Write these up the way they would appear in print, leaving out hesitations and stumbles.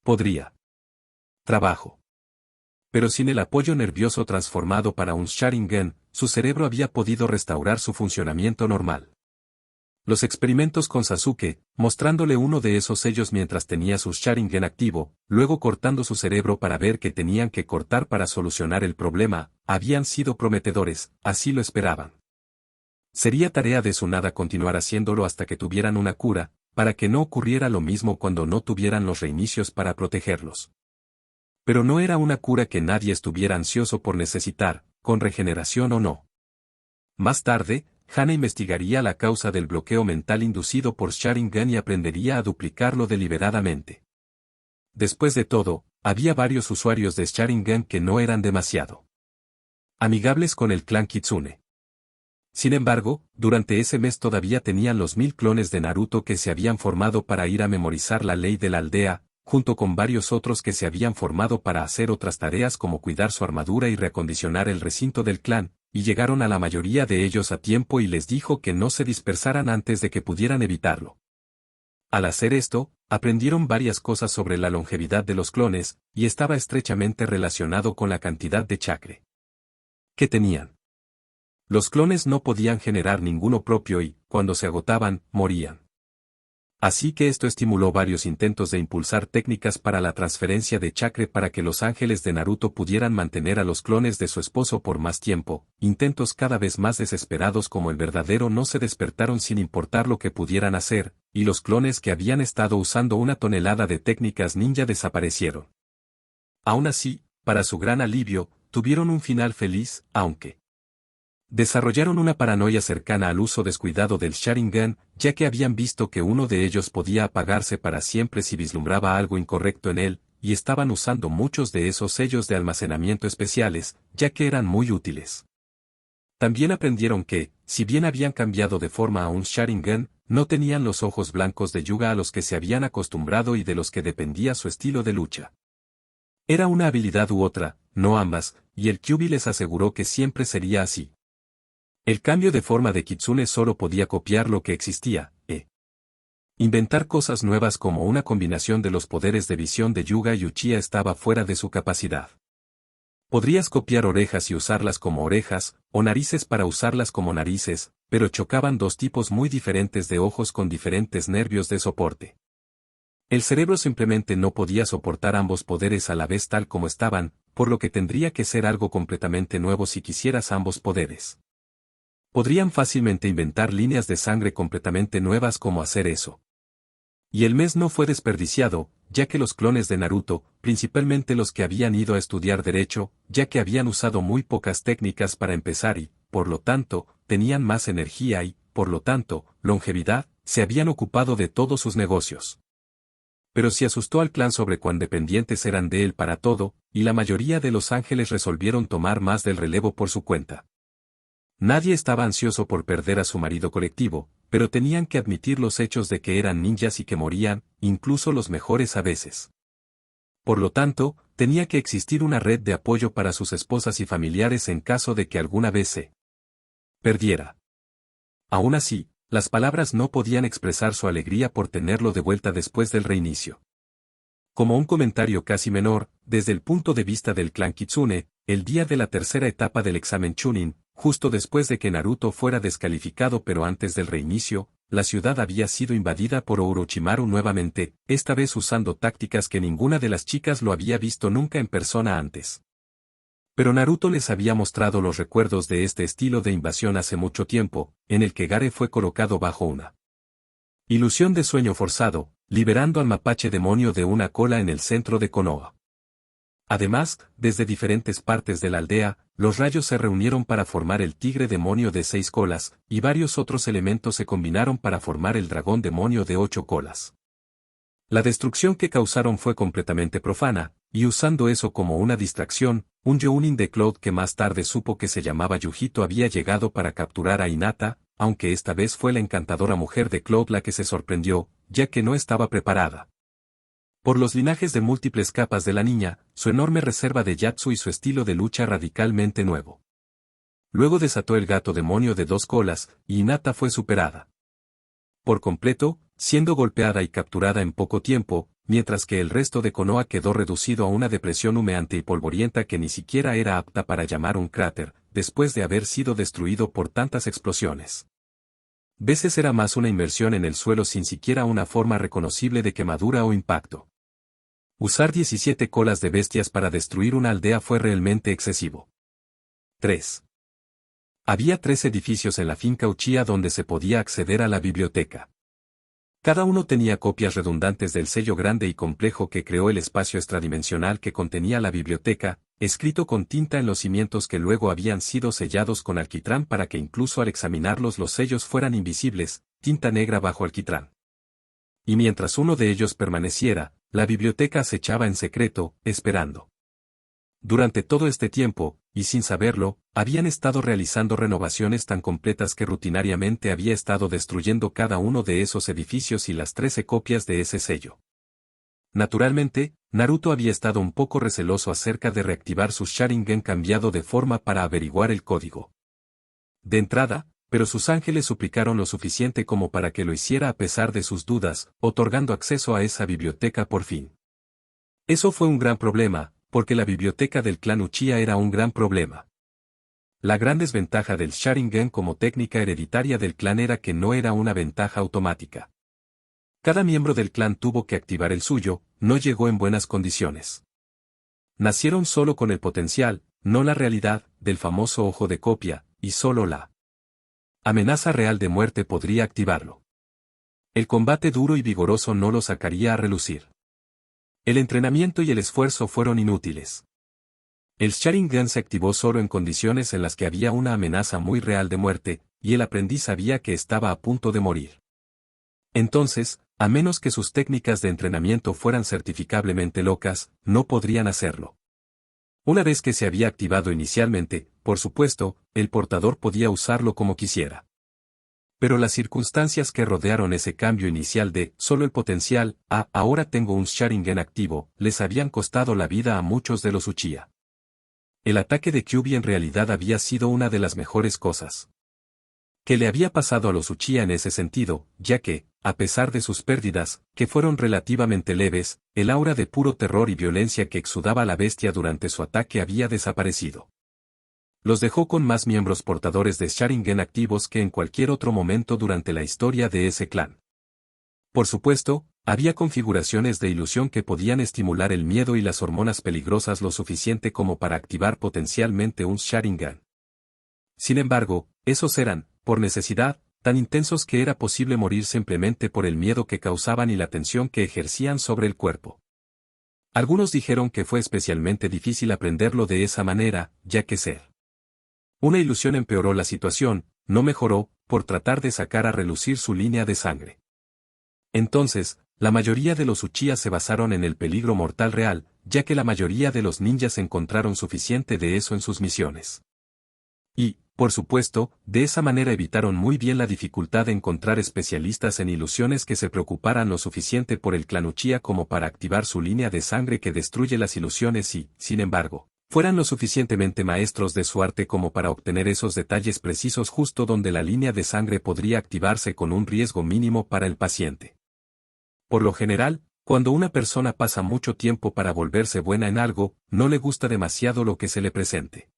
Podría. Trabajo. Pero sin el apoyo nervioso transformado para un Sharingan, su cerebro había podido restaurar su funcionamiento normal. Los experimentos con Sasuke, mostrándole uno de esos sellos mientras tenía su Sharingan activo, luego cortando su cerebro para ver que tenían que cortar para solucionar el problema, habían sido prometedores, así lo esperaban. Sería tarea de Tsunade continuar haciéndolo hasta que tuvieran una cura, para que no ocurriera lo mismo cuando no tuvieran los reinicios para protegerlos. Pero no era una cura que nadie estuviera ansioso por necesitar, con regeneración o no. Más tarde, Hana investigaría la causa del bloqueo mental inducido por Sharingan y aprendería a duplicarlo deliberadamente. Después de todo, había varios usuarios de Sharingan que no eran demasiado amigables con el clan Kitsune. Sin embargo, durante ese mes todavía tenían los 1000 clones de Naruto que se habían formado para ir a memorizar la ley de la aldea, junto con varios otros que se habían formado para hacer otras tareas como cuidar su armadura y reacondicionar el recinto del clan, y llegaron a la mayoría de ellos a tiempo y les dijo que no se dispersaran antes de que pudieran evitarlo. Al hacer esto, aprendieron varias cosas sobre la longevidad de los clones, y estaba estrechamente relacionado con la cantidad de chakra que tenían. Los clones no podían generar ninguno propio y, cuando se agotaban, morían. Así que esto estimuló varios intentos de impulsar técnicas para la transferencia de chakra para que los ángeles de Naruto pudieran mantener a los clones de su esposo por más tiempo, intentos cada vez más desesperados como el verdadero no se despertaron sin importar lo que pudieran hacer, y los clones que habían estado usando una tonelada de técnicas ninja desaparecieron. Aún así, para su gran alivio, tuvieron un final feliz, aunque desarrollaron una paranoia cercana al uso descuidado del Sharingan, ya que habían visto que uno de ellos podía apagarse para siempre si vislumbraba algo incorrecto en él, y estaban usando muchos de esos sellos de almacenamiento especiales, ya que eran muy útiles. También aprendieron que, si bien habían cambiado de forma a un Sharingan, no tenían los ojos blancos de Hyuga a los que se habían acostumbrado y de los que dependía su estilo de lucha. Era una habilidad u otra, no ambas, y el Kyuubi les aseguró que siempre sería así. El cambio de forma de Kitsune solo podía copiar lo que existía, inventar cosas nuevas como una combinación de los poderes de visión de Hyuga y Uchiha estaba fuera de su capacidad. Podrías copiar orejas y usarlas como orejas, o narices para usarlas como narices, pero chocaban dos tipos muy diferentes de ojos con diferentes nervios de soporte. El cerebro simplemente no podía soportar ambos poderes a la vez tal como estaban, por lo que tendría que ser algo completamente nuevo si quisieras ambos poderes. Podrían fácilmente inventar líneas de sangre completamente nuevas como hacer eso. Y el mes no fue desperdiciado, ya que los clones de Naruto, principalmente los que habían ido a estudiar derecho, ya que habían usado muy pocas técnicas para empezar y, por lo tanto, tenían más energía y, por lo tanto, longevidad, se habían ocupado de todos sus negocios. Pero si asustó al clan sobre cuán dependientes eran de él para todo, y la mayoría de los ángeles resolvieron tomar más del relevo por su cuenta. Nadie estaba ansioso por perder a su marido colectivo, pero tenían que admitir los hechos de que eran ninjas y que morían, incluso los mejores a veces. Por lo tanto, tenía que existir una red de apoyo para sus esposas y familiares en caso de que alguna vez se perdiera. Aún así, las palabras no podían expresar su alegría por tenerlo de vuelta después del reinicio. Como un comentario casi menor, desde el punto de vista del clan Kitsune, el día de la tercera etapa del examen Chunin, justo después de que Naruto fuera descalificado pero antes del reinicio, la ciudad había sido invadida por Orochimaru nuevamente, esta vez usando tácticas que ninguna de las chicas lo había visto nunca en persona antes. Pero Naruto les había mostrado los recuerdos de este estilo de invasión hace mucho tiempo, en el que Gare fue colocado bajo una ilusión de sueño forzado, liberando al mapache demonio de una cola en el centro de Konoha. Además, desde diferentes partes de la aldea, los rayos se reunieron para formar el tigre demonio de 6 colas, y varios otros elementos se combinaron para formar el dragón demonio de 8 colas. La destrucción que causaron fue completamente profana, y usando eso como una distracción, un Jounin de Cloud que más tarde supo que se llamaba Yujito había llegado para capturar a Hinata, aunque esta vez fue la encantadora mujer de Cloud la que se sorprendió, ya que no estaba preparada. Por los linajes de múltiples capas de la niña, su enorme reserva de Yatsu y su estilo de lucha radicalmente nuevo. Luego desató el gato demonio de 2 colas, y Hinata fue superada por completo, siendo golpeada y capturada en poco tiempo, mientras que el resto de Konoha quedó reducido a una depresión humeante y polvorienta que ni siquiera era apta para llamar un cráter, después de haber sido destruido por tantas explosiones. Veces era más una inmersión en el suelo sin siquiera una forma reconocible de quemadura o impacto. Usar 17 colas de bestias para destruir una aldea fue realmente excesivo. 3. Había 3 edificios en la finca Uchiha donde se podía acceder a la biblioteca. Cada uno tenía copias redundantes del sello grande y complejo que creó el espacio extradimensional que contenía la biblioteca, escrito con tinta en los cimientos que luego habían sido sellados con alquitrán para que incluso al examinarlos los sellos fueran invisibles, tinta negra bajo alquitrán. Y mientras uno de ellos permaneciera, la biblioteca acechaba en secreto, esperando. Durante todo este tiempo, y sin saberlo, habían estado realizando renovaciones tan completas que rutinariamente había estado destruyendo cada uno de esos edificios y las 13 copias de ese sello. Naturalmente, Naruto había estado un poco receloso acerca de reactivar su Sharingan cambiado de forma para averiguar el código. De entrada, pero sus ángeles suplicaron lo suficiente como para que lo hiciera a pesar de sus dudas, otorgando acceso a esa biblioteca por fin. Eso fue un gran problema, porque la biblioteca del clan Uchiha era un gran problema. La gran desventaja del Sharingan como técnica hereditaria del clan era que no era una ventaja automática. Cada miembro del clan tuvo que activar el suyo, no llegó en buenas condiciones. Nacieron solo con el potencial, no la realidad, del famoso ojo de copia, y solo la amenaza real de muerte podría activarlo. El combate duro y vigoroso no lo sacaría a relucir. El entrenamiento y el esfuerzo fueron inútiles. El Sharingan se activó solo en condiciones en las que había una amenaza muy real de muerte, y el aprendiz sabía que estaba a punto de morir. Entonces, a menos que sus técnicas de entrenamiento fueran certificablemente locas, no podrían hacerlo. Una vez que se había activado inicialmente, por supuesto, el portador podía usarlo como quisiera. Pero las circunstancias que rodearon ese cambio inicial de solo el potencial a ahora tengo un Sharingan activo, les habían costado la vida a muchos de los Uchiha. El ataque de Kyuubi en realidad había sido una de las mejores cosas que le había pasado a los Uchiha en ese sentido, ya que, a pesar de sus pérdidas, que fueron relativamente leves, el aura de puro terror y violencia que exudaba la bestia durante su ataque había desaparecido. Los dejó con más miembros portadores de Sharingan activos que en cualquier otro momento durante la historia de ese clan. Por supuesto, había configuraciones de ilusión que podían estimular el miedo y las hormonas peligrosas lo suficiente como para activar potencialmente un Sharingan. Sin embargo, esos eran, por necesidad, tan intensos que era posible morir simplemente por el miedo que causaban y la tensión que ejercían sobre el cuerpo. Algunos dijeron que fue especialmente difícil aprenderlo de esa manera, ya que ser una ilusión empeoró la situación, no mejoró, por tratar de sacar a relucir su línea de sangre. Entonces, la mayoría de los Uchiha se basaron en el peligro mortal real, ya que la mayoría de los ninjas encontraron suficiente de eso en sus misiones. Y, por supuesto, de esa manera evitaron muy bien la dificultad de encontrar especialistas en ilusiones que se preocuparan lo suficiente por el clan Uchiha como para activar su línea de sangre que destruye las ilusiones y, sin embargo, fueran lo suficientemente maestros de su arte como para obtener esos detalles precisos justo donde la línea de sangre podría activarse con un riesgo mínimo para el paciente. Por lo general, cuando una persona pasa mucho tiempo para volverse buena en algo, no le gusta demasiado lo que se le presente.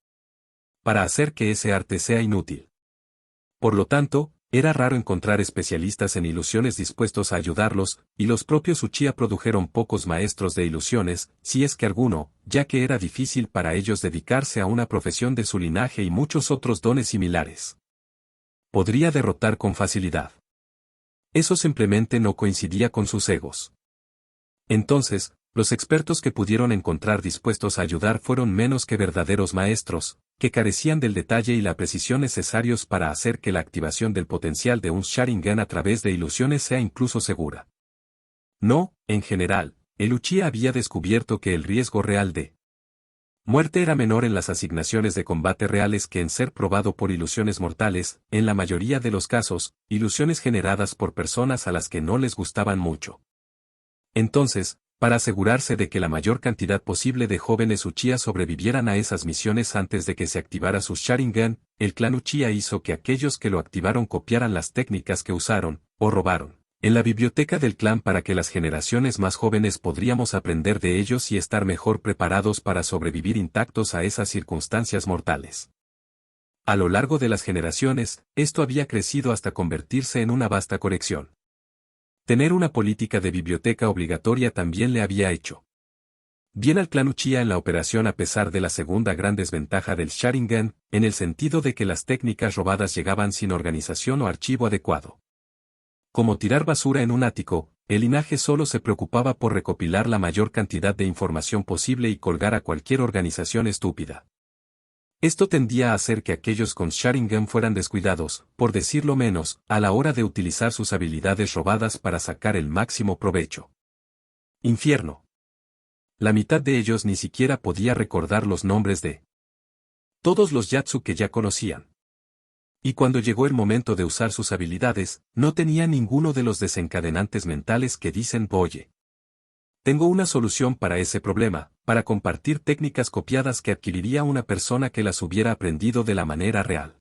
Para hacer que ese arte sea inútil. Por lo tanto, era raro encontrar especialistas en ilusiones dispuestos a ayudarlos, y los propios Uchiha produjeron pocos maestros de ilusiones, si es que alguno, ya que era difícil para ellos dedicarse a una profesión de su linaje y muchos otros dones similares. Podría derrotar con facilidad. Eso simplemente no coincidía con sus egos. Entonces, los expertos que pudieron encontrar dispuestos a ayudar fueron menos que verdaderos maestros, que carecían del detalle y la precisión necesarios para hacer que la activación del potencial de un Sharingan a través de ilusiones sea incluso segura. No, en general, el Uchiha había descubierto que el riesgo real de muerte era menor en las asignaciones de combate reales que en ser probado por ilusiones mortales, en la mayoría de los casos, ilusiones generadas por personas a las que no les gustaban mucho. Entonces, para asegurarse de que la mayor cantidad posible de jóvenes Uchiha sobrevivieran a esas misiones antes de que se activara su Sharingan, el clan Uchiha hizo que aquellos que lo activaron copiaran las técnicas que usaron, o robaron, en la biblioteca del clan para que las generaciones más jóvenes podríamos aprender de ellos y estar mejor preparados para sobrevivir intactos a esas circunstancias mortales. A lo largo de las generaciones, esto había crecido hasta convertirse en una vasta colección. Tener una política de biblioteca obligatoria también le había hecho bien al clan Uchiha en la operación a pesar de la segunda gran desventaja del Sharingan, en el sentido de que las técnicas robadas llegaban sin organización o archivo adecuado. Como tirar basura en un ático, el linaje solo se preocupaba por recopilar la mayor cantidad de información posible y colgar a cualquier organización estúpida. Esto tendía a hacer que aquellos con Sharingan fueran descuidados, por decirlo menos, a la hora de utilizar sus habilidades robadas para sacar el máximo provecho. Infierno. La mitad de ellos ni siquiera podía recordar los nombres de todos los Yatsu que ya conocían. Y cuando llegó el momento de usar sus habilidades, no tenía ninguno de los desencadenantes mentales que dicen oye. Tengo una solución para ese problema, para compartir técnicas copiadas que adquiriría una persona que las hubiera aprendido de la manera real.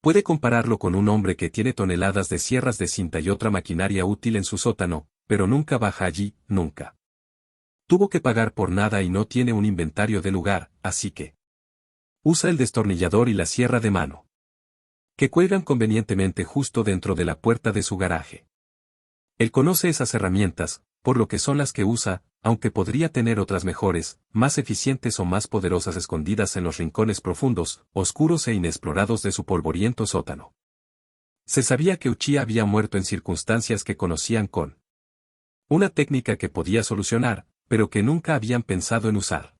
Puede compararlo con un hombre que tiene toneladas de sierras de cinta y otra maquinaria útil en su sótano, pero nunca baja allí, nunca. Tuvo que pagar por nada y no tiene un inventario de lugar, así que usa el destornillador y la sierra de mano, que cuelgan convenientemente justo dentro de la puerta de su garaje. Él conoce esas herramientas, por lo que son las que usa, aunque podría tener otras mejores, más eficientes o más poderosas escondidas en los rincones profundos, oscuros e inexplorados de su polvoriento sótano. Se sabía que Uchiha había muerto en circunstancias que conocían con una técnica que podía solucionar, pero que nunca habían pensado en usar.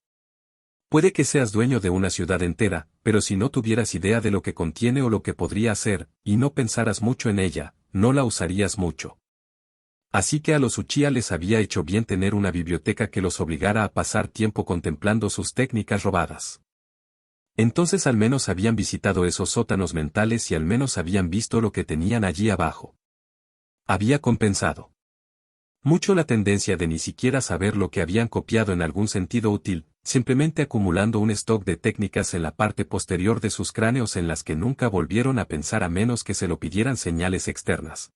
Puede que seas dueño de una ciudad entera, pero si no tuvieras idea de lo que contiene o lo que podría hacer, y no pensaras mucho en ella, no la usarías mucho. Así que a los Uchiha les había hecho bien tener una biblioteca que los obligara a pasar tiempo contemplando sus técnicas robadas. Entonces al menos habían visitado esos sótanos mentales y al menos habían visto lo que tenían allí abajo. Había compensado mucho la tendencia de ni siquiera saber lo que habían copiado en algún sentido útil, simplemente acumulando un stock de técnicas en la parte posterior de sus cráneos en las que nunca volvieron a pensar a menos que se lo pidieran señales externas.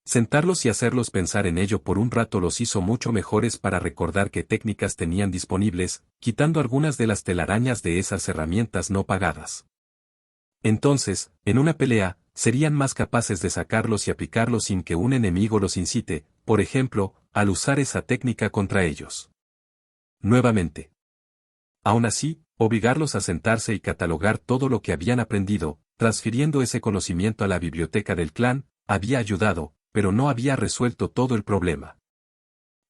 Sentarlos y hacerlos pensar en ello por un rato los hizo mucho mejores para recordar qué técnicas tenían disponibles, quitando algunas de las telarañas de esas herramientas no pagadas. Entonces, en una pelea, serían más capaces de sacarlos y aplicarlos sin que un enemigo los incite, por ejemplo, al usar esa técnica contra ellos. Nuevamente. Aún así, obligarlos a sentarse y catalogar todo lo que habían aprendido, transfiriendo ese conocimiento a la biblioteca del clan, había ayudado, pero no había resuelto todo el problema.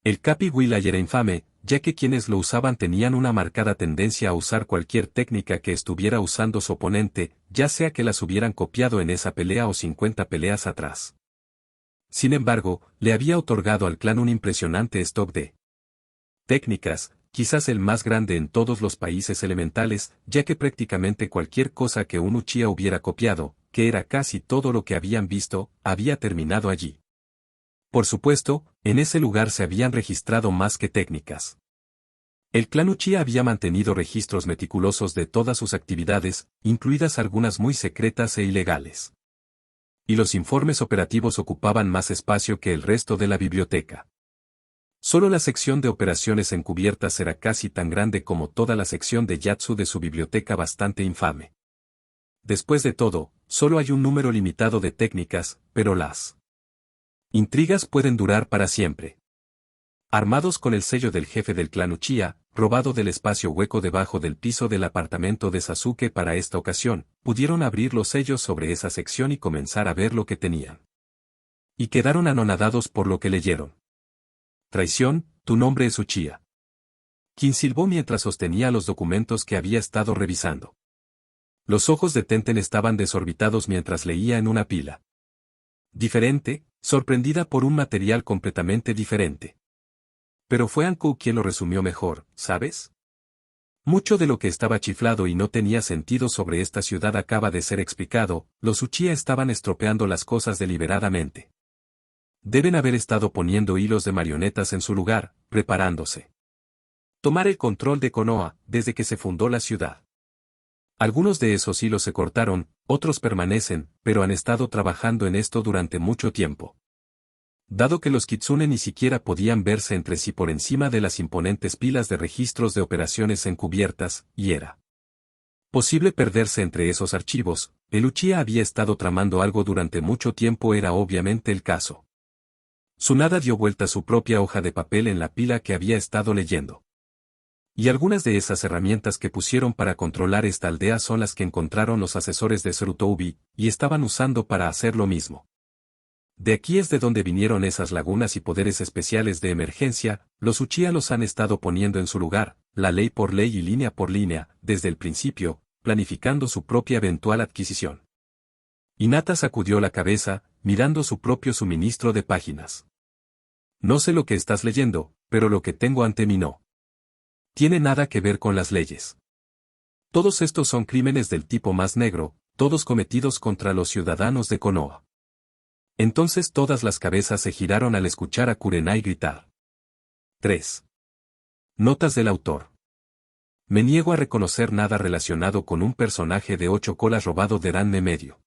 El Capi Willay era infame, ya que quienes lo usaban tenían una marcada tendencia a usar cualquier técnica que estuviera usando su oponente, ya sea que las hubieran copiado en esa pelea o 50 peleas atrás. Sin embargo, le había otorgado al clan un impresionante stock de técnicas, quizás el más grande en todos los países elementales, ya que prácticamente cualquier cosa que un Uchiha hubiera copiado, que era casi todo lo que habían visto, había terminado allí. Por supuesto, en ese lugar se habían registrado más que técnicas. El clan Uchiha había mantenido registros meticulosos de todas sus actividades, incluidas algunas muy secretas e ilegales. Y los informes operativos ocupaban más espacio que el resto de la biblioteca. Solo la sección de operaciones encubiertas era casi tan grande como toda la sección de Yatsu de su biblioteca bastante infame. Después de todo, solo hay un número limitado de técnicas, pero las intrigas pueden durar para siempre. Armados con el sello del jefe del clan Uchiha, robado del espacio hueco debajo del piso del apartamento de Sasuke para esta ocasión, pudieron abrir los sellos sobre esa sección y comenzar a ver lo que tenían. Y quedaron anonadados por lo que leyeron. Traición, tu nombre es Uchiha. Quien silbó mientras sostenía los documentos que había estado revisando. Los ojos de Tenten estaban desorbitados mientras leía en una pila. Diferente, sorprendida por un material completamente diferente. Pero fue Ankou quien lo resumió mejor, ¿sabes? Mucho de lo que estaba chiflado y no tenía sentido sobre esta ciudad acaba de ser explicado, los Uchiha estaban estropeando las cosas deliberadamente. Deben haber estado poniendo hilos de marionetas en su lugar, preparándose. Tomar el control de Konoha, desde que se fundó la ciudad. Algunos de esos hilos se cortaron, otros permanecen, pero han estado trabajando en esto durante mucho tiempo. Dado que los kitsune ni siquiera podían verse entre sí por encima de las imponentes pilas de registros de operaciones encubiertas, y era posible perderse entre esos archivos, el Uchiha había estado tramando algo durante mucho tiempo era obviamente el caso. Tsunade dio vuelta su propia hoja de papel en la pila que había estado leyendo. Y algunas de esas herramientas que pusieron para controlar esta aldea son las que encontraron los asesores de Sarutobi, y estaban usando para hacer lo mismo. De aquí es de donde vinieron esas lagunas y poderes especiales de emergencia, los Uchiha los han estado poniendo en su lugar, la ley por ley y línea por línea, desde el principio, planificando su propia eventual adquisición. Hinata sacudió la cabeza, mirando su propio suministro de páginas. No sé lo que estás leyendo, pero lo que tengo ante mí no tiene nada que ver con las leyes. Todos estos son crímenes del tipo más negro, todos cometidos contra los ciudadanos de Konoha. Entonces todas las cabezas se giraron al escuchar a Kurenai gritar. 3. Notas del autor. Me niego a reconocer nada relacionado con un personaje de 8 colas robado de Ranme medio.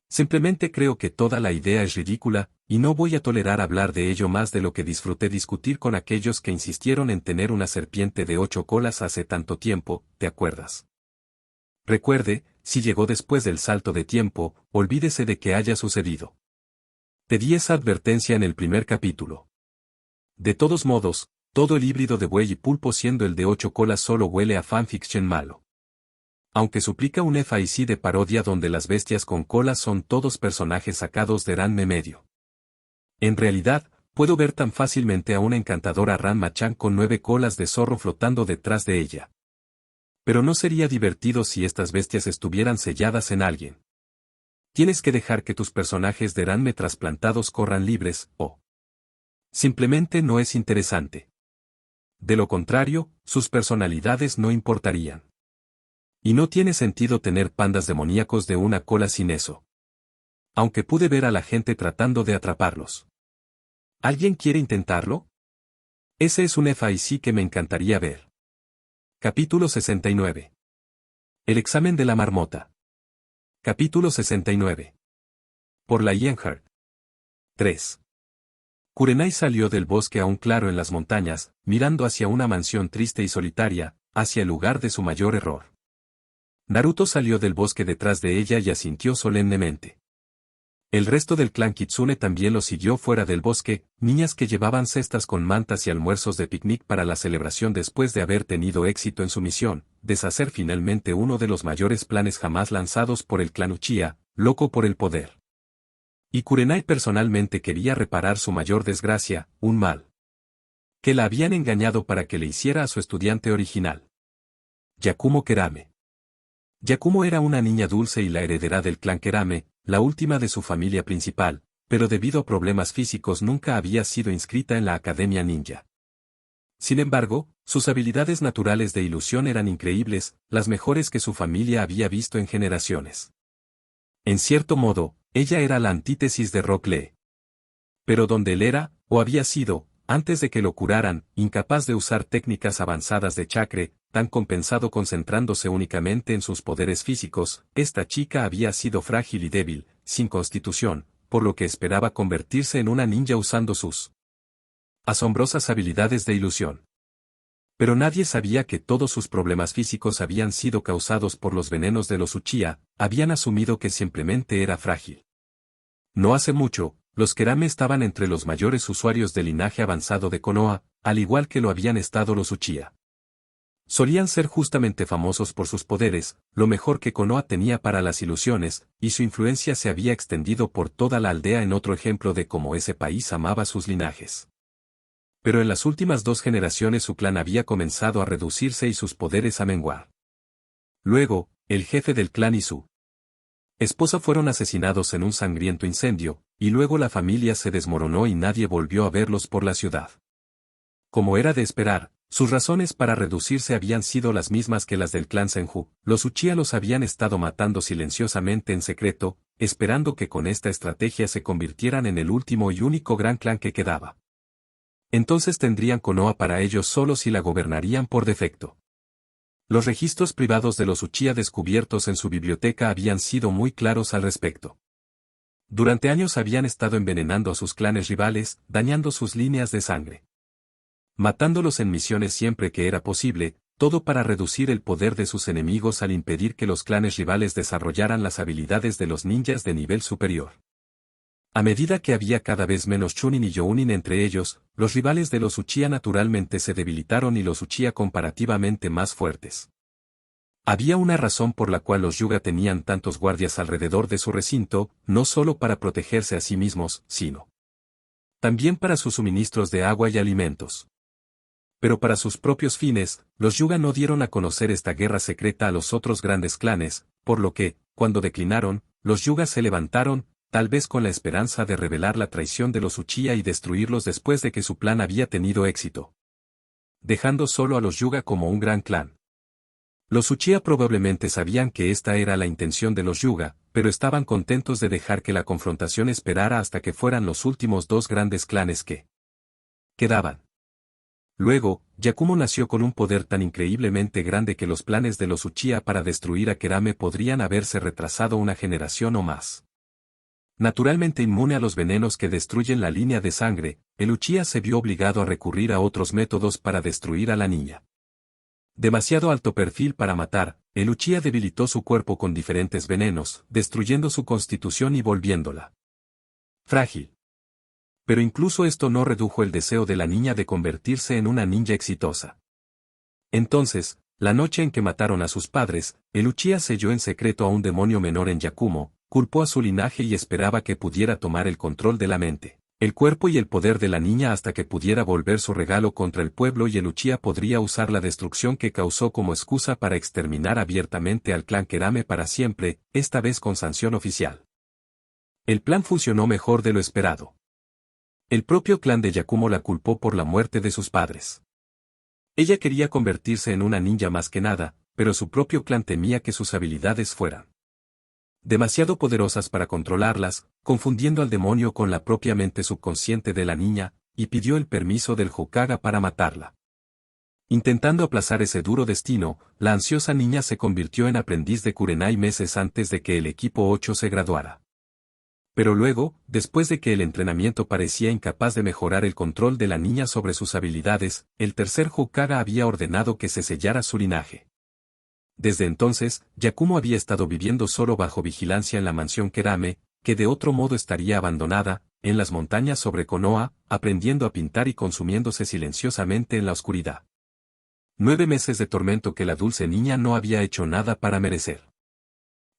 Simplemente creo que toda la idea es ridícula, y no voy a tolerar hablar de ello más de lo que disfruté discutir con aquellos que insistieron en tener una serpiente de 8 colas hace tanto tiempo, ¿te acuerdas? Recuerde, si llegó después del salto de tiempo, olvídese de que haya sucedido. Te di esa advertencia en el primer capítulo. De todos modos, todo el híbrido de buey y pulpo siendo el de 8 colas solo huele a fanfiction malo. Aunque suplica un FIC de parodia donde las bestias con colas son todos personajes sacados de Ranme medio. En realidad, puedo ver tan fácilmente a una encantadora Ranma-chan con 9 colas de zorro flotando detrás de ella. Pero no sería divertido si estas bestias estuvieran selladas en alguien. Tienes que dejar que tus personajes de Ranme trasplantados corran libres, o simplemente no es interesante. De lo contrario, sus personalidades no importarían. Y no tiene sentido tener pandas demoníacos de una cola sin eso. Aunque pude ver a la gente tratando de atraparlos. ¿Alguien quiere intentarlo? Ese es un FIC que me encantaría ver. Capítulo 69. El examen de la marmota. Capítulo 69. Por la Ienhardt. 3. Kurenai salió del bosque aún claro en las montañas, mirando hacia una mansión triste y solitaria, hacia el lugar de su mayor error. Naruto salió del bosque detrás de ella y asintió solemnemente. El resto del clan Kitsune también lo siguió fuera del bosque, niñas que llevaban cestas con mantas y almuerzos de picnic para la celebración después de haber tenido éxito en su misión, deshacer finalmente uno de los mayores planes jamás lanzados por el clan Uchiha, loco por el poder. Y Kurenai personalmente quería reparar su mayor desgracia, un mal que la habían engañado para que le hiciera a su estudiante original. Yakumo Kerame. Yakumo era una niña dulce y la heredera del clan Kerame, la última de su familia principal, pero debido a problemas físicos nunca había sido inscrita en la Academia Ninja. Sin embargo, sus habilidades naturales de ilusión eran increíbles, las mejores que su familia había visto en generaciones. En cierto modo, ella era la antítesis de Rock Lee. Pero donde él era, o había sido, antes de que lo curaran, incapaz de usar técnicas avanzadas de chakra, tan compensado concentrándose únicamente en sus poderes físicos, esta chica había sido frágil y débil, sin constitución, por lo que esperaba convertirse en una ninja usando sus asombrosas habilidades de ilusión. Pero nadie sabía que todos sus problemas físicos habían sido causados por los venenos de los Uchiha, habían asumido que simplemente era frágil. No hace mucho, los Kerame estaban entre los mayores usuarios del linaje avanzado de Konoha, al igual que lo habían estado los Uchiha. Solían ser justamente famosos por sus poderes, lo mejor que Konoha tenía para las ilusiones, y su influencia se había extendido por toda la aldea en otro ejemplo de cómo ese país amaba sus linajes. Pero en las últimas 2 generaciones su clan había comenzado a reducirse y sus poderes a menguar. Luego, el jefe del clan y su esposa fueron asesinados en un sangriento incendio, y luego la familia se desmoronó y nadie volvió a verlos por la ciudad. Como era de esperar, sus razones para reducirse habían sido las mismas que las del clan Senju, los Uchiha los habían estado matando silenciosamente en secreto, esperando que con esta estrategia se convirtieran en el último y único gran clan que quedaba. Entonces tendrían Konoha para ellos solos y la gobernarían por defecto. Los registros privados de los Uchiha descubiertos en su biblioteca habían sido muy claros al respecto. Durante años habían estado envenenando a sus clanes rivales, dañando sus líneas de sangre, matándolos en misiones siempre que era posible, todo para reducir el poder de sus enemigos al impedir que los clanes rivales desarrollaran las habilidades de los ninjas de nivel superior. A medida que había cada vez menos Chunin y Jounin entre ellos, los rivales de los Uchiha naturalmente se debilitaron y los Uchiha comparativamente más fuertes. Había una razón por la cual los Hyuga tenían tantos guardias alrededor de su recinto, no solo para protegerse a sí mismos, sino también para sus suministros de agua y alimentos. Pero para sus propios fines, los Hyuga no dieron a conocer esta guerra secreta a los otros grandes clanes, por lo que, cuando declinaron, los Hyuga se levantaron, tal vez con la esperanza de revelar la traición de los Uchiha y destruirlos después de que su plan había tenido éxito, dejando solo a los Hyuga como un gran clan. Los Uchiha probablemente sabían que esta era la intención de los Hyuga, pero estaban contentos de dejar que la confrontación esperara hasta que fueran los últimos dos grandes clanes que quedaban. Luego, Yakumo nació con un poder tan increíblemente grande que los planes de los Uchiha para destruir a Kerame podrían haberse retrasado una generación o más. Naturalmente inmune a los venenos que destruyen la línea de sangre, el Uchiha se vio obligado a recurrir a otros métodos para destruir a la niña. Demasiado alto perfil para matar, el Uchiha debilitó su cuerpo con diferentes venenos, destruyendo su constitución y volviéndola frágil. Pero incluso esto no redujo el deseo de la niña de convertirse en una ninja exitosa. Entonces, la noche en que mataron a sus padres, el Uchiha selló en secreto a un demonio menor en Yakumo, culpó a su linaje y esperaba que pudiera tomar el control de la mente, el cuerpo y el poder de la niña hasta que pudiera volver su regalo contra el pueblo y el Uchiha podría usar la destrucción que causó como excusa para exterminar abiertamente al clan Kerame para siempre, esta vez con sanción oficial. El plan funcionó mejor de lo esperado. El propio clan de Yakumo la culpó por la muerte de sus padres. Ella quería convertirse en una ninja más que nada, pero su propio clan temía que sus habilidades fueran demasiado poderosas para controlarlas, confundiendo al demonio con la propia mente subconsciente de la niña, y pidió el permiso del Hokage para matarla. Intentando aplazar ese duro destino, la ansiosa niña se convirtió en aprendiz de Kurenai meses antes de que el equipo 8 se graduara. Pero luego, después de que el entrenamiento parecía incapaz de mejorar el control de la niña sobre sus habilidades, el tercer Hokage había ordenado que se sellara su linaje. Desde entonces, Yakumo había estado viviendo solo bajo vigilancia en la mansión Kerame, que de otro modo estaría abandonada, en las montañas sobre Konoha, aprendiendo a pintar y consumiéndose silenciosamente en la oscuridad. 9 meses de tormento que la dulce niña no había hecho nada para merecer.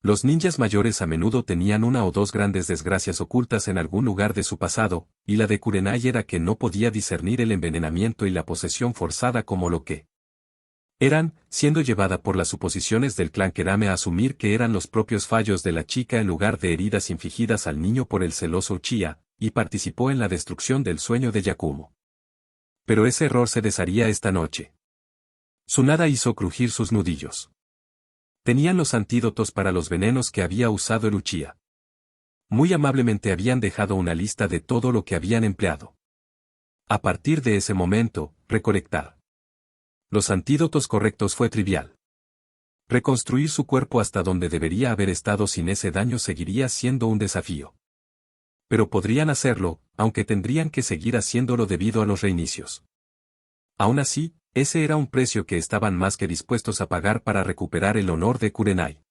Los ninjas mayores a menudo tenían una o dos grandes desgracias ocultas en algún lugar de su pasado, y la de Kurenai era que no podía discernir el envenenamiento y la posesión forzada como lo que eran, siendo llevada por las suposiciones del clan Kerame a asumir que eran los propios fallos de la chica en lugar de heridas infligidas al niño por el celoso Uchiha, y participó en la destrucción del sueño de Yakumo. Pero ese error se desharía esta noche. Tsunade hizo crujir sus nudillos. Tenían los antídotos para los venenos que había usado el Uchiha. Muy amablemente habían dejado una lista de todo lo que habían empleado. A partir de ese momento, recolectar los antídotos correctos fue trivial. Reconstruir su cuerpo hasta donde debería haber estado sin ese daño seguiría siendo un desafío. Pero podrían hacerlo, aunque tendrían que seguir haciéndolo debido a los reinicios. Aún así, ese era un precio que estaban más que dispuestos a pagar para recuperar el honor de Kurenai.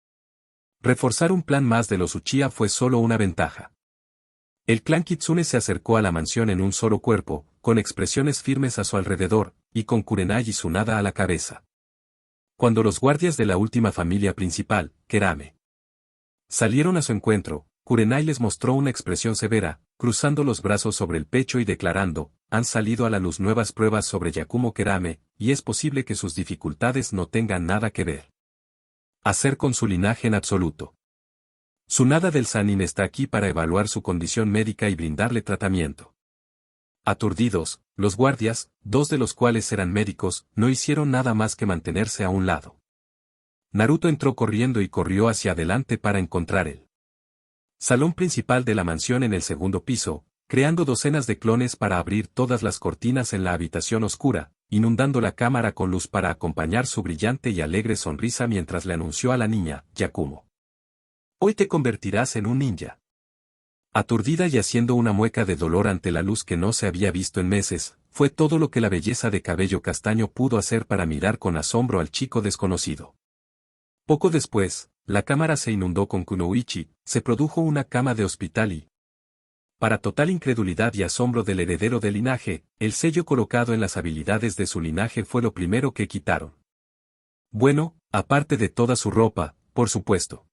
Reforzar un plan más de los Uchiha fue solo una ventaja. El clan Kitsune se acercó a la mansión en un solo cuerpo, con expresiones firmes a su alrededor, y con Kurenai y Tsunade a la cabeza. Cuando los guardias de la última familia principal, Kerame, salieron a su encuentro, Kurenai les mostró una expresión severa, cruzando los brazos sobre el pecho y declarando, han salido a la luz nuevas pruebas sobre Yakumo Kerame, y es posible que sus dificultades no tengan nada que ver hacer con su linaje en absoluto. Tsunade del Sannin está aquí para evaluar su condición médica y brindarle tratamiento. Aturdidos, los guardias, 2 de los cuales eran médicos, no hicieron nada más que mantenerse a un lado. Naruto entró corriendo y corrió hacia adelante para encontrar el salón principal de la mansión en el segundo piso, creando docenas de clones para abrir todas las cortinas en la habitación oscura, inundando la cámara con luz para acompañar su brillante y alegre sonrisa mientras le anunció a la niña, Yakumo. Hoy te convertirás en un ninja. Aturdida y haciendo una mueca de dolor ante la luz que no se había visto en meses, fue todo lo que la belleza de cabello castaño pudo hacer para mirar con asombro al chico desconocido. Poco después, la cámara se inundó con kunoichi, se produjo una cama de hospital y, para total incredulidad y asombro del heredero del linaje, el sello colocado en las habilidades de su linaje fue lo primero que quitaron. Bueno, aparte de toda su ropa, por supuesto.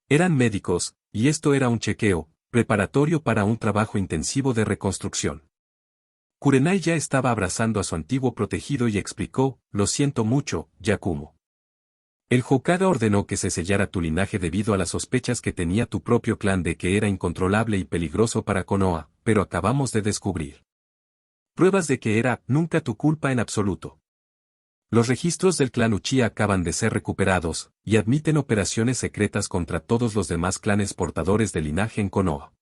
Eran médicos, y esto era un chequeo, preparatorio para un trabajo intensivo de reconstrucción. Kurenai ya estaba abrazando a su antiguo protegido y explicó, lo siento mucho, Yakumo. El Hokage ordenó que se sellara tu linaje debido a las sospechas que tenía tu propio clan de que era incontrolable y peligroso para Konoha, pero acabamos de descubrir pruebas de que era nunca tu culpa en absoluto. Los registros del clan Uchiha acaban de ser recuperados, y admiten operaciones secretas contra todos los demás clanes portadores de linaje en Konoha.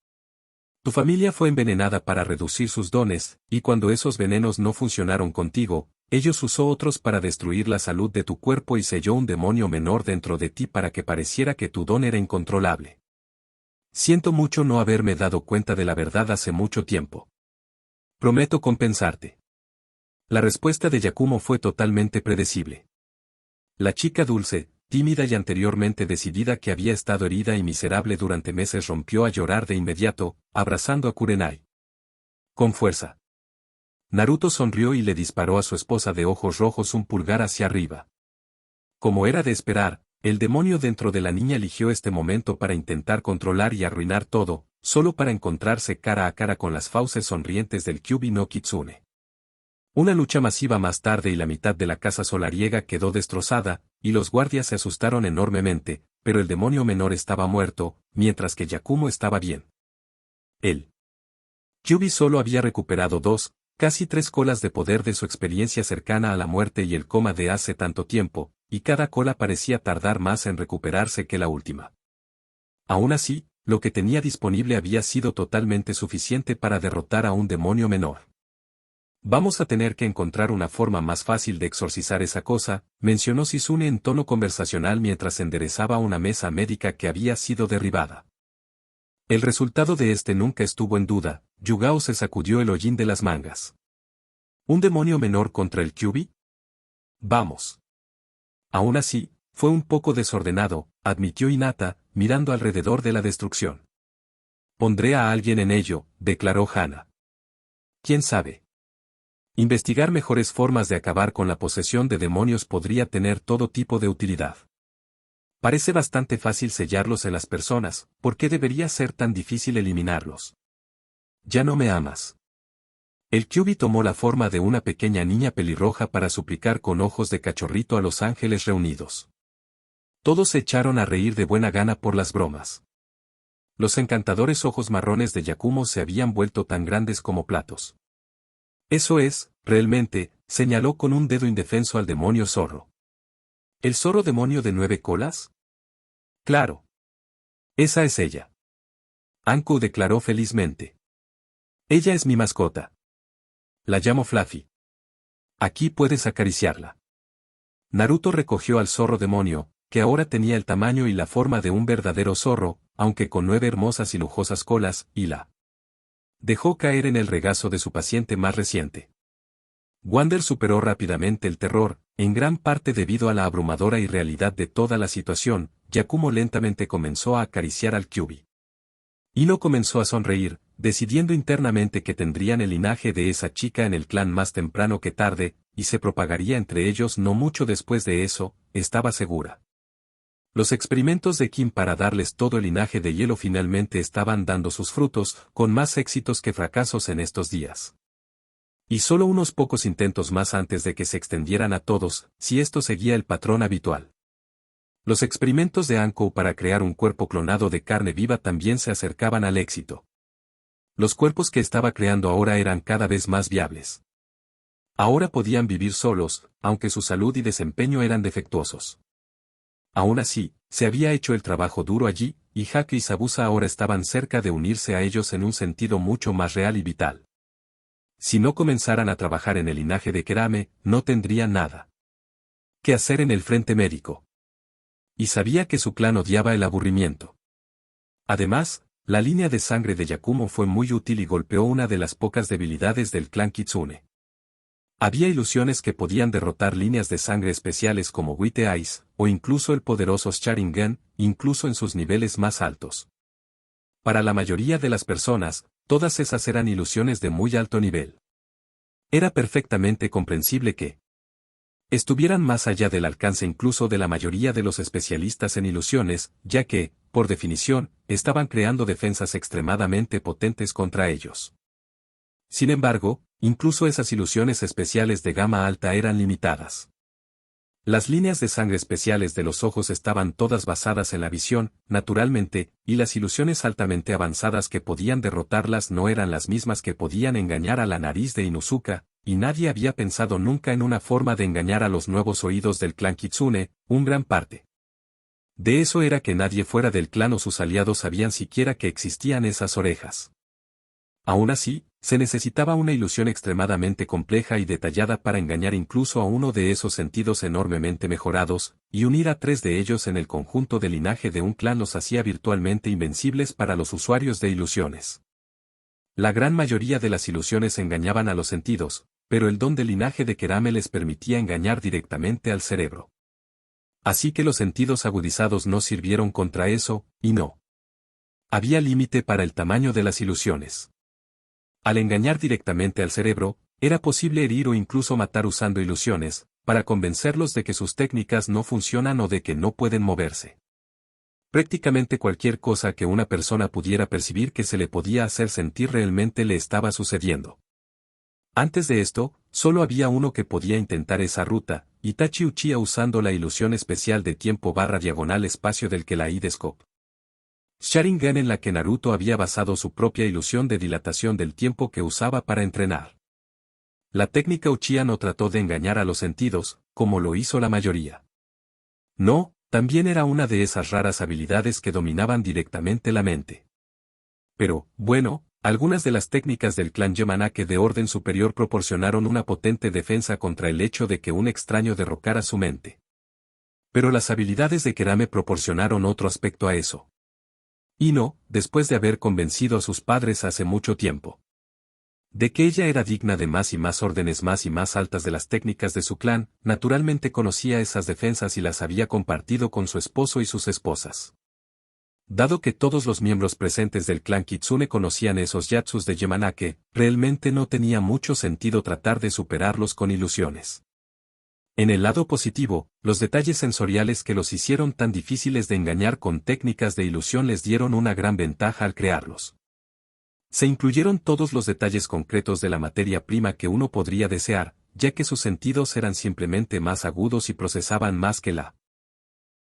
Tu familia fue envenenada para reducir sus dones, y cuando esos venenos no funcionaron contigo, ellos usó otros para destruir la salud de tu cuerpo y selló un demonio menor dentro de ti para que pareciera que tu don era incontrolable. Siento mucho no haberme dado cuenta de la verdad hace mucho tiempo. Prometo compensarte. La respuesta de Yakumo fue totalmente predecible. La chica dulce, tímida y anteriormente decidida que había estado herida y miserable durante meses rompió a llorar de inmediato, abrazando a Kurenai. Con fuerza. Naruto sonrió y le disparó a su esposa de ojos rojos un pulgar hacia arriba. Como era de esperar, el demonio dentro de la niña eligió este momento para intentar controlar y arruinar todo, solo para encontrarse cara a cara con las fauces sonrientes del Kyuubi no Kitsune. Una lucha masiva más tarde y la mitad de la casa solariega quedó destrozada, y los guardias se asustaron enormemente, pero el demonio menor estaba muerto, mientras que Yakumo estaba bien. El Kyuubi solo había recuperado casi 3 colas de poder de su experiencia cercana a la muerte y el coma de hace tanto tiempo, y cada cola parecía tardar más en recuperarse que la última. Aún así, lo que tenía disponible había sido totalmente suficiente para derrotar a un demonio menor. Vamos a tener que encontrar una forma más fácil de exorcizar esa cosa, mencionó Shizune en tono conversacional mientras enderezaba una mesa médica que había sido derribada. El resultado de este nunca estuvo en duda, Yugao se sacudió el hollín de las mangas. ¿Un demonio menor contra el Kyuubi? Vamos. Aún así, fue un poco desordenado, admitió Hinata, mirando alrededor de la destrucción. Pondré a alguien en ello, declaró Hana. ¿Quién sabe? Investigar mejores formas de acabar con la posesión de demonios podría tener todo tipo de utilidad. Parece bastante fácil sellarlos en las personas, ¿por qué debería ser tan difícil eliminarlos? Ya no me amas. El Kyuubi tomó la forma de una pequeña niña pelirroja para suplicar con ojos de cachorrito a los ángeles reunidos. Todos se echaron a reír de buena gana por las bromas. Los encantadores ojos marrones de Yakumo se habían vuelto tan grandes como platos. Eso es, realmente, señaló con un dedo indefenso al demonio zorro. ¿El zorro demonio de 9 colas? Claro. Esa es ella. Anko declaró felizmente. Ella es mi mascota. La llamo Fluffy. Aquí puedes acariciarla. Naruto recogió al zorro demonio, que ahora tenía el tamaño y la forma de un verdadero zorro, aunque con 9 hermosas y lujosas colas, y la dejó caer en el regazo de su paciente más reciente. Wander superó rápidamente el terror, en gran parte debido a la abrumadora irrealidad de toda la situación. Yakumo lentamente comenzó a acariciar al Kyuubi. Ino comenzó a sonreír, decidiendo internamente que tendrían el linaje de esa chica en el clan más temprano que tarde, y se propagaría entre ellos no mucho después de eso, estaba segura. Los experimentos de Kim para darles todo el linaje de hielo finalmente estaban dando sus frutos, con más éxitos que fracasos en estos días. Y solo unos pocos intentos más antes de que se extendieran a todos, si esto seguía el patrón habitual. Los experimentos de Anko para crear un cuerpo clonado de carne viva también se acercaban al éxito. Los cuerpos que estaba creando ahora eran cada vez más viables. Ahora podían vivir solos, aunque su salud y desempeño eran defectuosos. Aún así, se había hecho el trabajo duro allí, y Haki y Zabuza ahora estaban cerca de unirse a ellos en un sentido mucho más real y vital. Si no comenzaran a trabajar en el linaje de Kerame, no tendrían nada que hacer en el frente médico. Y sabía que su clan odiaba el aburrimiento. Además, La línea de sangre de Yakumo fue muy útil y golpeó una de las pocas debilidades del clan Kitsune. Había ilusiones que podían derrotar líneas de sangre especiales como White Eyes, o incluso el poderoso Sharingan, incluso en sus niveles más altos. Para la mayoría de las personas, todas esas eran ilusiones de muy alto nivel. Era perfectamente comprensible que estuvieran más allá del alcance incluso de la mayoría de los especialistas en ilusiones, ya que, por definición, estaban creando defensas extremadamente potentes contra ellos. Sin embargo, incluso esas ilusiones especiales de gama alta eran limitadas. Las líneas de sangre especiales de los ojos estaban todas basadas en la visión, naturalmente, y las ilusiones altamente avanzadas que podían derrotarlas no eran las mismas que podían engañar a la nariz de Inuzuka, y nadie había pensado nunca en una forma de engañar a los nuevos oídos del clan Kitsune, un gran parte de eso era que nadie fuera del clan o sus aliados sabían siquiera que existían esas orejas. Aún así, se necesitaba una ilusión extremadamente compleja y detallada para engañar incluso a uno de esos sentidos enormemente mejorados, y unir a 3 de ellos en el conjunto de linaje de un clan los hacía virtualmente invencibles para los usuarios de ilusiones. La gran mayoría de las ilusiones engañaban a los sentidos, pero el don del linaje de Kerame les permitía engañar directamente al cerebro. Así que los sentidos agudizados no sirvieron contra eso, y no había límite para el tamaño de las ilusiones. Al engañar directamente al cerebro, era posible herir o incluso matar usando ilusiones, para convencerlos de que sus técnicas no funcionan o de que no pueden moverse. Prácticamente cualquier cosa que una persona pudiera percibir que se le podía hacer sentir realmente le estaba sucediendo. Antes de esto, solo había uno que podía intentar esa ruta, Itachi Uchiha usando la ilusión especial de tiempo/diagonal-espacio del Kaleidoscope Sharingan en la que Naruto había basado su propia ilusión de dilatación del tiempo que usaba para entrenar. La técnica Uchiha no trató de engañar a los sentidos, como lo hizo la mayoría. No, también era una de esas raras habilidades que dominaban directamente la mente. Pero, bueno, algunas de las técnicas del clan Yamanake de orden superior proporcionaron una potente defensa contra el hecho de que un extraño derrocara su mente. Pero las habilidades de Kerame proporcionaron otro aspecto a eso. Ino, después de haber convencido a sus padres hace mucho tiempo de que ella era digna de más y más órdenes más y más altas de las técnicas de su clan, naturalmente conocía esas defensas y las había compartido con su esposo y sus esposas. Dado que todos los miembros presentes del clan Kitsune conocían esos yatsus de Yamanake, realmente no tenía mucho sentido tratar de superarlos con ilusiones. En el lado positivo, los detalles sensoriales que los hicieron tan difíciles de engañar con técnicas de ilusión les dieron una gran ventaja al crearlos. Se incluyeron todos los detalles concretos de la materia prima que uno podría desear, ya que sus sentidos eran simplemente más agudos y procesaban más que la